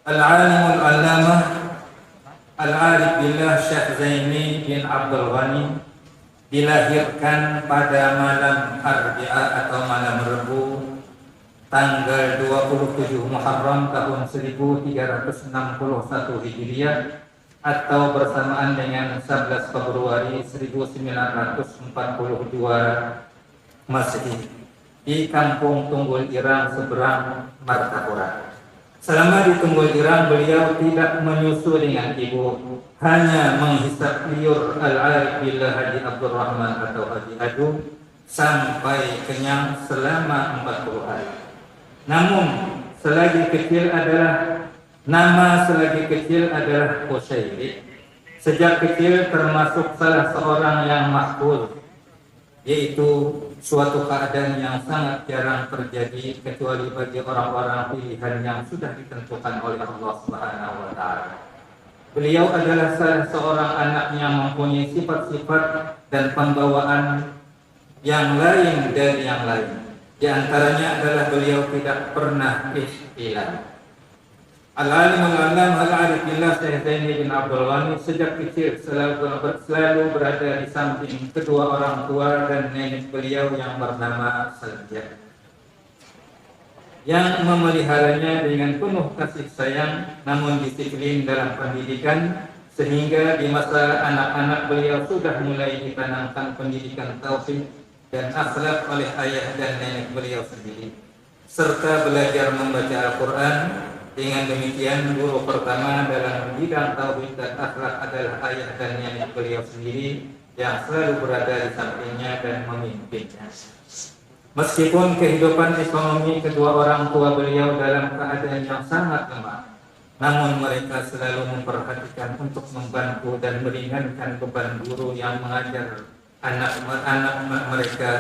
Al-Alimul Allamah Al-Arif Billah Syekh Zaini bin Abdul Ghani dilahirkan pada malam Arbi'a atau malam Rebu tanggal 27 Muharram tahun 1361 Hijriah atau bersamaan dengan 11 Februari 1942 Masehi di Kampung Tunggul Irang seberang Martapura. Selama di Tunggul Irang beliau tidak menyusu dengan ibu, hanya menghisap liur Al-Arif Billah Haji Abdurrahman atau Haji Adu sampai kenyang selama 40 hari. Namun selagi kecil adalah Qusayri. Sejak kecil termasuk salah seorang yang mahfuz, yaitu suatu keadaan yang sangat jarang terjadi kecuali bagi orang-orang pilihan yang sudah ditentukan oleh Allah Subhanahu wa taala. Beliau adalah salah seorang anak yang mempunyai sifat-sifat dan pembawaan yang lain dari yang lain. Di antaranya adalah beliau tidak pernah ihtilam. Al-Alimul Allamah Al-Arif Billah Syekh Zaini bin Abdul Ghani sejak kecil selalu berada di samping kedua orang tua dan nenek beliau yang bernama Saljah, yang memeliharanya dengan penuh kasih sayang namun disiplin dalam pendidikan, sehingga di masa anak-anak beliau sudah mulai ditanamkan pendidikan tauhid dan akhlak oleh ayah dan nenek beliau sendiri, serta belajar membaca Al-Quran. Dengan demikian, guru pertama dalam bidang tauhid dan akhlak adalah ayah dan nenek beliau sendiri yang selalu berada di sampingnya dan memimpinnya. Meskipun kehidupan ekonomi kedua orang tua beliau dalam keadaan yang sangat lemah, namun mereka selalu memperhatikan untuk membantu dan meringankan beban guru yang mengajar anak-anak mereka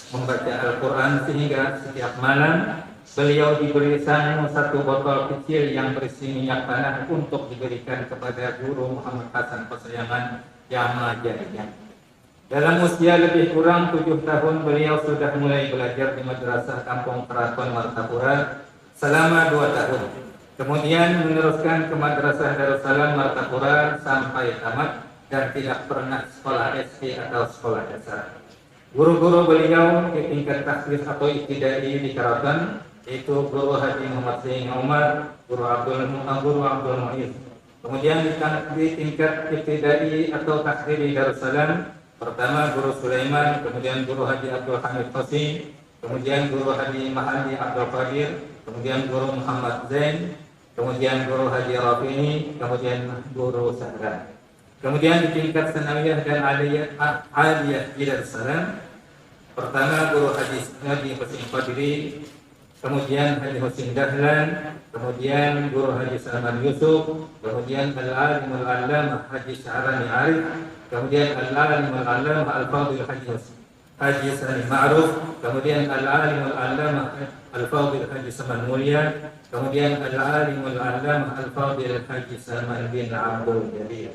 membaca Al-Quran, sehingga setiap malam beliau diberi satu botol kecil yang berisi minyak tanah untuk diberikan kepada guru Muhammad Hasan Pasayangan yang mengajarinya. Dalam usia lebih kurang 7 tahun beliau sudah mulai belajar di Madrasah Kampung Keraton Martapura selama 2 tahun. Kemudian meneruskan ke Madrasah Darussalam Martapura sampai tamat dan tidak pernah sekolah SD atau sekolah dasar. Guru-guru beliau di tingkat takhsis atau ibtidai di Keraton yaitu Guru Haji Muhammad Zain Umar, Guru Abdul Mu'izz. Kemudian di tingkat ibtidai atau takhsis di Darussalam, pertama Guru Sulaiman, kemudian Guru Haji Abdul Hamid Qasim, kemudian Guru Haji Mahdi Abdul Qadir, kemudian Guru Muhammad Zain, kemudian Guru Haji Rafini, kemudian Guru Sahran. Kemudian di tingkat sanawiyah dan aliyah di Darussalam, pertama Guru Haji Husin Qadri, kemudian Haji Husin Dahlan, kemudian Guru Haji Salman Yusuf, kemudian Al-Alimul Allamah Haji Sya'rani Arif, kemudian Al-Alimul Allamah Al-Fadil Haji Sani Ma'ruf, kemudian Al-Alimul Allamah Al-Fadil Haji Saman Mulia, kemudian Al-Alimul Allamah Al-Fadil Haji Salman bin Abdul Jalil.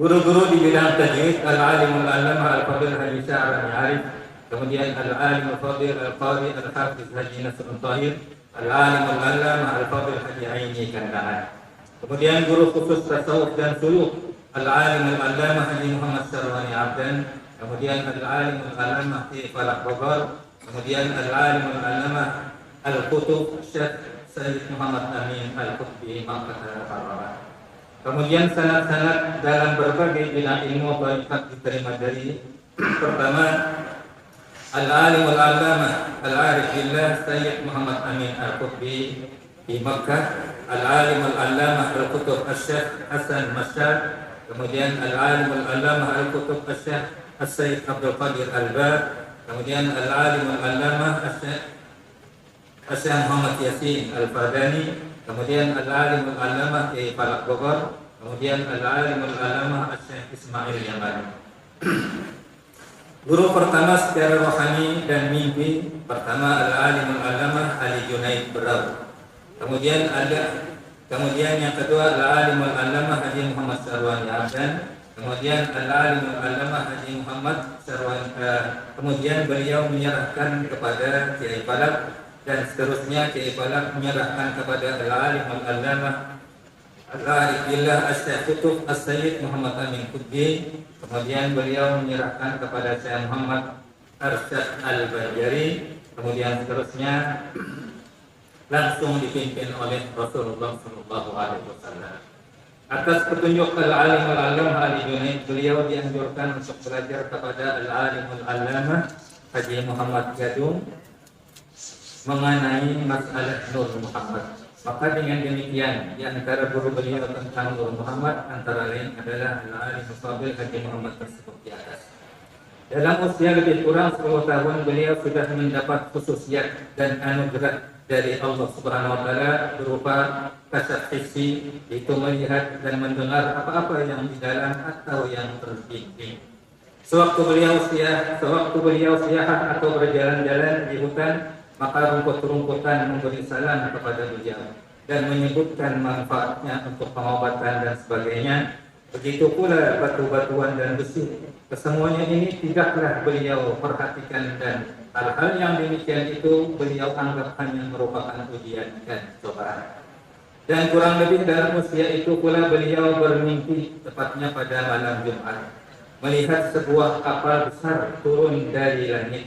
Guru-guru di bidang tajwid, Al-Alimul Allamah Al-Fadil Haji Sya'rani Arif, kemudian Al-Alim Al-Fadil Al-Qari Al-Hafiz Haji Nasrul Tahir, Al-Alim Al-Allamah Al-Fadil Haji Aini Kandangan. Kemudian guru khusus tasawuf dan suluk, Al-Alim Al-Allamah Haji Muhammad Sarwani Abdan, kemudian Al-Alim Al-Allamah Haji Falak Bogor, kemudian Al-Alim Al-Allamah Al-Qutub Syekh Sayyid Muhammad Amin Al-Qutbi Makkah Al-Harrah. Kemudian sanad-sanad dalam berbagai bidang ilmu banyak diterima dari pertama Al-Alimul Allamah Al-Arif Billah Sayyid Muhammad Amin Al-Qutbi di Makkah, Al-Alimul Allamah Al-Qutub Al-Syekh Hasan Masyad, kemudian Al-Alimul Allamah Al-Qutub Al-Syekh Al-Sayyid Abdul Qadir Al-Bab, kemudian Al-Alimul Allamah Al-Syekh Muhammad Yasin Al-Fadani, kemudian Al-Alimul Allamah Falak Bogor, kemudian Al-Alimul Allamah Al-Syekh Ismail Yamani. Guru pertama secara rohani dan mimpi, pertama Al-Alimul Allamah Ali Junaid Berau. Kemudian yang kedua Al-Alimul Allamah Haji Muhammad Sarwani Abdan. Kemudian Al-Alimul Allamah Haji Muhammad Sarwani. Kemudian beliau menyerahkan kepada Kiai Falak dan seterusnya Kiai menyerahkan kepada Al-Alim Al-Allamah Al-Arifillah Asy-Syaikh As-Sayyid Muhammad Amin Qutbi. Kemudian beliau menyerahkan kepada Syekh Muhammad Arsyad Al-Banjari. Kemudian seterusnya langsung dipimpin oleh Rasulullah SAW. Atas petunjuk Al-Alim Al-Allamah Ali Junaid, beliau dianjurkan untuk belajar kepada Al-Alim Al-Allamah Haji Muhammad Gadung mengenai masalah Nur Muhammad. Maka dengan demikian, di antara guru beliau tentang Nur Muhammad antara lain adalah Al-Alim Al-Fadil Haji Muhammad tersebut di atas. Dalam usia lebih kurang 10 tahun, beliau sudah mendapat khususiat dan anugerah dari Allah Subhanahu wa taala berupa kasat hissi, itu melihat dan mendengar apa-apa yang di dalam atau yang terbimbing. Sewaktu beliau siahat atau berjalan-jalan di hutan, maka rumput-rumputan memberi salam kepada beliau dan menyebutkan manfaatnya untuk pengobatan dan sebagainya. Begitu pula batu-batuan dan besi. Kesemuanya ini tidaklah beliau perhatikan, dan hal-hal yang demikian itu beliau anggap hanya merupakan ujian dan cobaan. Dan kurang lebih dalam usia itu pula beliau bermimpi, tepatnya pada malam Jumat, melihat sebuah kapal besar turun dari langit.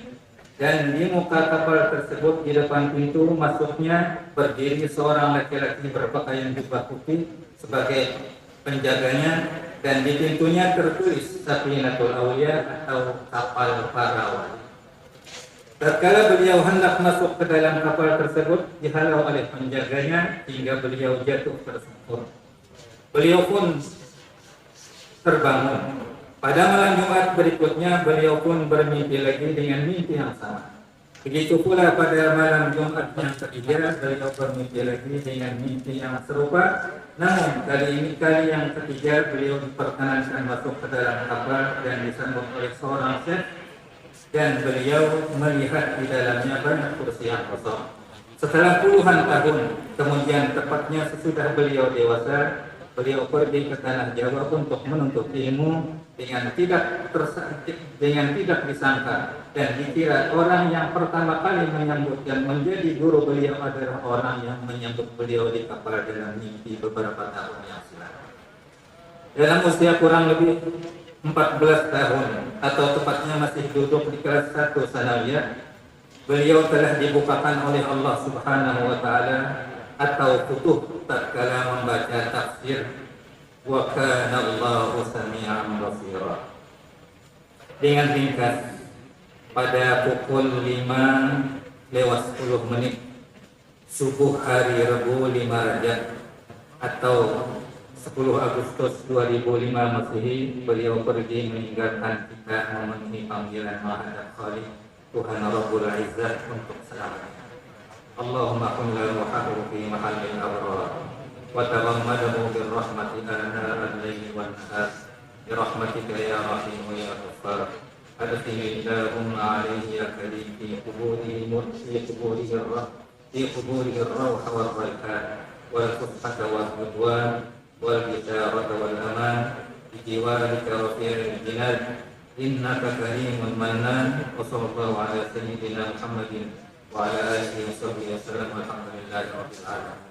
Dan di muka kapal tersebut, di depan pintu masuknya, berdiri seorang laki-laki berpakaian jubah putih sebagai penjaganya, dan di pintunya tertulis Safinatul Aulia atau kapal para wali. Tatkala beliau hendak masuk ke dalam kapal tersebut, dihalau oleh penjaganya hingga beliau jatuh tersungkur. Beliau pun terbangun. Pada malam Jumat berikutnya, beliau pun bermimpi lagi dengan mimpi yang sama. Begitu pula pada malam Jumat yang ketiga, beliau bermimpi lagi dengan mimpi yang serupa. Namun kali yang ketiga, beliau diperkenankan masuk ke dalam kapal dan disambut oleh seorang syekh, dan beliau melihat di dalamnya banyak kursi yang kosong. Setelah puluhan tahun kemudian, tepatnya sesudah beliau dewasa, beliau pergi ke tanah Jawa untuk menuntut ilmu dengan tidak disangka dan dikira orang yang pertama kali menyambut dan menjadi guru beliau adalah orang yang menyambut beliau di kapal dalam mimpi beberapa tahun yang silam. Dalam usia kurang lebih 14 tahun, atau tepatnya masih duduk di kelas 1 sanawiyah, beliau telah dibukakan oleh Allah Subhanahu wa taala atau futuh tatkala membaca tafsir wa kana Allahu sami'an basira. Dengan ringkas, pada pukul 5:10 subuh hari Rabu 5 Rajab atau 10 Agustus 2005 Masehi, beliau pergi meninggalkan kita memenuhi panggilan menghadap Khalik Tuhan Rabbul Izzat untuk selamanya. Allahumma kun lahu haqqu fi mahallil abrar wa taghammadahu birrahmati ana al-layli wan nahar bi rahmatika ya rahim ya ghaffar. Adkhil Allahumma alayhi ya karim fi quburihi ar-rawh wal barakat wal futhata wal ridwan wal bisyarata wal aman bi jiwarika rafi'il jinan innaka karimun mannan. Wa sallallahu ala sayyidina Muhammadin wa ala alihi wa sahbihi wa sallam. Alhamdulillahi rabbil alamin.